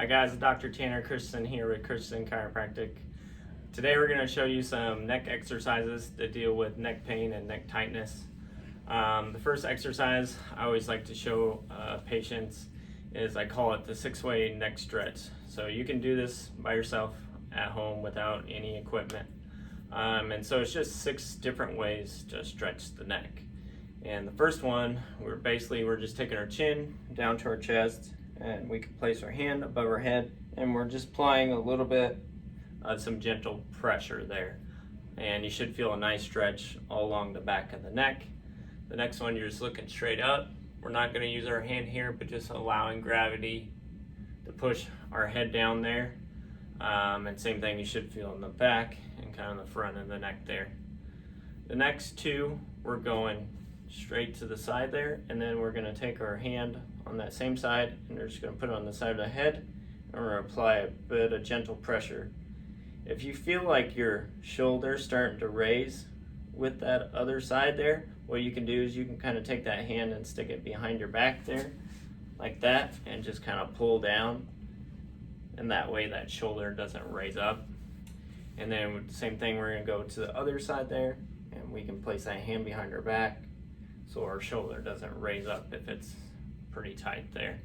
Hi guys, Dr. Tanner Christensen here with Christensen Chiropractic. Today we're going to show you some neck exercises that deal with neck pain and neck tightness. The first exercise I always like to show patients is, I call it the 6-way neck stretch. So you can do this by yourself at home without any equipment. And so it's just 6 different ways to stretch the neck. And the first one, we're just taking our chin down to our chest, and we can place our hand above our head, and we're just applying a little bit of some gentle pressure there. And you should feel a nice stretch all along the back of the neck. The next one, you're just looking straight up. We're not going to use our hand here, but just allowing gravity to push our head down there. And same thing you should feel in the back and kind of the front of the neck there. The next 2, we're going straight to the side there, and then we're going to take our hand on that same side, and we're just going to put it on the side of the head, and we're going to apply a bit of gentle pressure. If you feel like your shoulder's starting to raise with that other side there, what you can do is you can kind of take that hand and stick it behind your back there like that, and just kind of pull down, and that way that shoulder doesn't raise up. And then with the same thing, we're going to go to the other side there, and we can place that hand behind our back so our shoulder doesn't raise up if it's pretty tight there.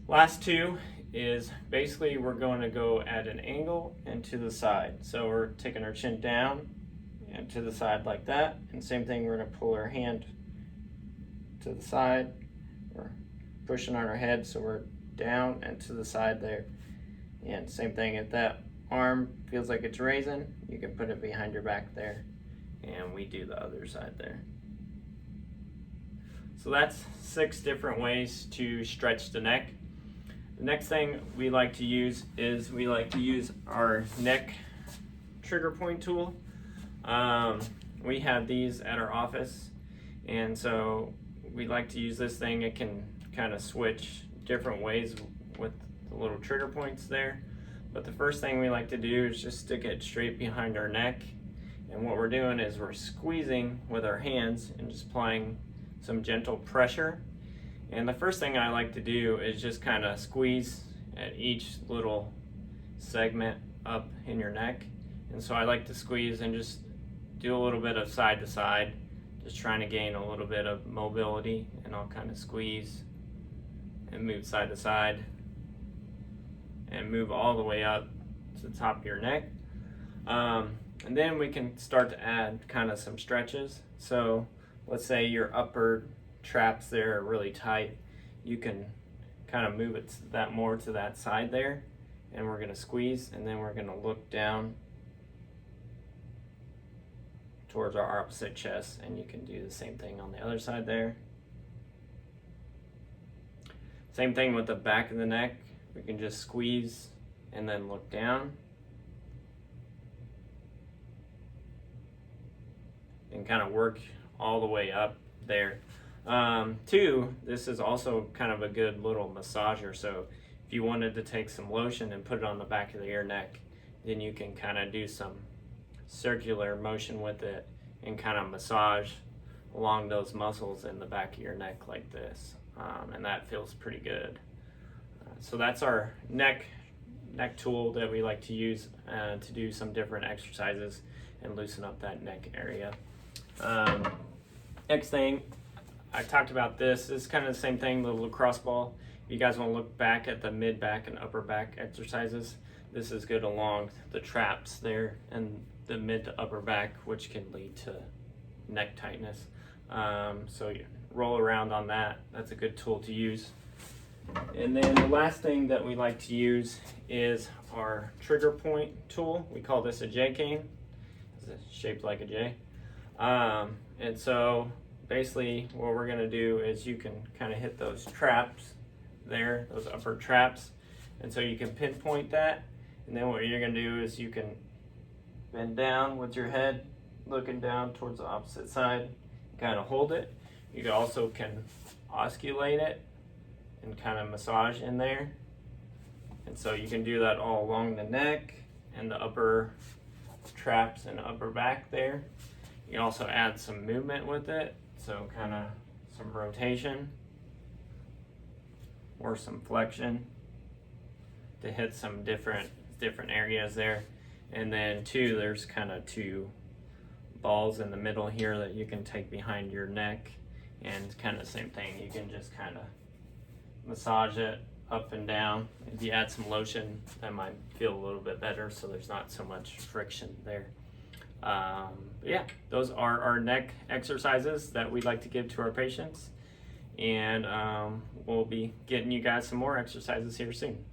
Last 2 is basically we're going to go at an angle and to the side. So we're taking our chin down and to the side like that, and same thing, we're going to pull our hand to the side. We're pushing on our head, so we're down and to the side there. And same thing, if that arm feels like it's raising, you can put it behind your back there, and we do the other side there. So that's 6 different ways to stretch the neck. The next thing we like to use is our neck trigger point tool. We have these at our office, and so we like to use this thing. It can kind of switch different ways with the little trigger points there. But the first thing we like to do is just stick it straight behind our neck. And what we're doing is we're squeezing with our hands and just applying some gentle pressure. And the first thing I like to do is just kind of squeeze at each little segment up in your neck. And so I like to squeeze and just do a little bit of side to side, just trying to gain a little bit of mobility. And I'll kind of squeeze and move side to side and move all the way up to the top of your neck. And then we can start to add kind of some stretches. So let's say your upper traps there are really tight. You can kind of move it more to that side there, and we're going to squeeze, and then we're going to look down towards our opposite chest, and you can do the same thing on the other side there. Same thing with the back of the neck. We can just squeeze and then look down and kind of work all the way up there. 2, this is also kind of a good little massager. So if you wanted to take some lotion and put it on the back of your neck, then you can kind of do some circular motion with it and kind of massage along those muscles in the back of your neck like this. And that feels pretty good. So that's our neck tool that we like to use to do some different exercises and loosen up that neck area. Next thing, I talked about this is kind of the same thing, the lacrosse ball. If you guys want to look back at the mid back and upper back exercises, this is good along the traps there and the mid to upper back, which can lead to neck tightness. So you roll around on that. That's a good tool to use. And then the last thing that we like to use is our trigger point tool. We call this a J cane. It's shaped like a J. And so basically what we're going to do is you can kind of hit those traps there, those upper traps, and so you can pinpoint that. And then what you're going to do is you can bend down with your head looking down towards the opposite side, kind of hold it. You also can osculate it and kind of massage in there. And so you can do that all along the neck and the upper traps and upper back there. You can also add some movement with it, so kind of some rotation or some flexion. to hit some different areas there. And then two, there's kind of two balls in the middle here that you can take behind your neck, and kind of the same thing. You can just kind of massage it up and down. If you add some lotion, that might feel a little bit better, so there's not so much friction there. But yeah, those are our neck exercises that we like to give to our patients, and we'll be getting you guys some more exercises here soon.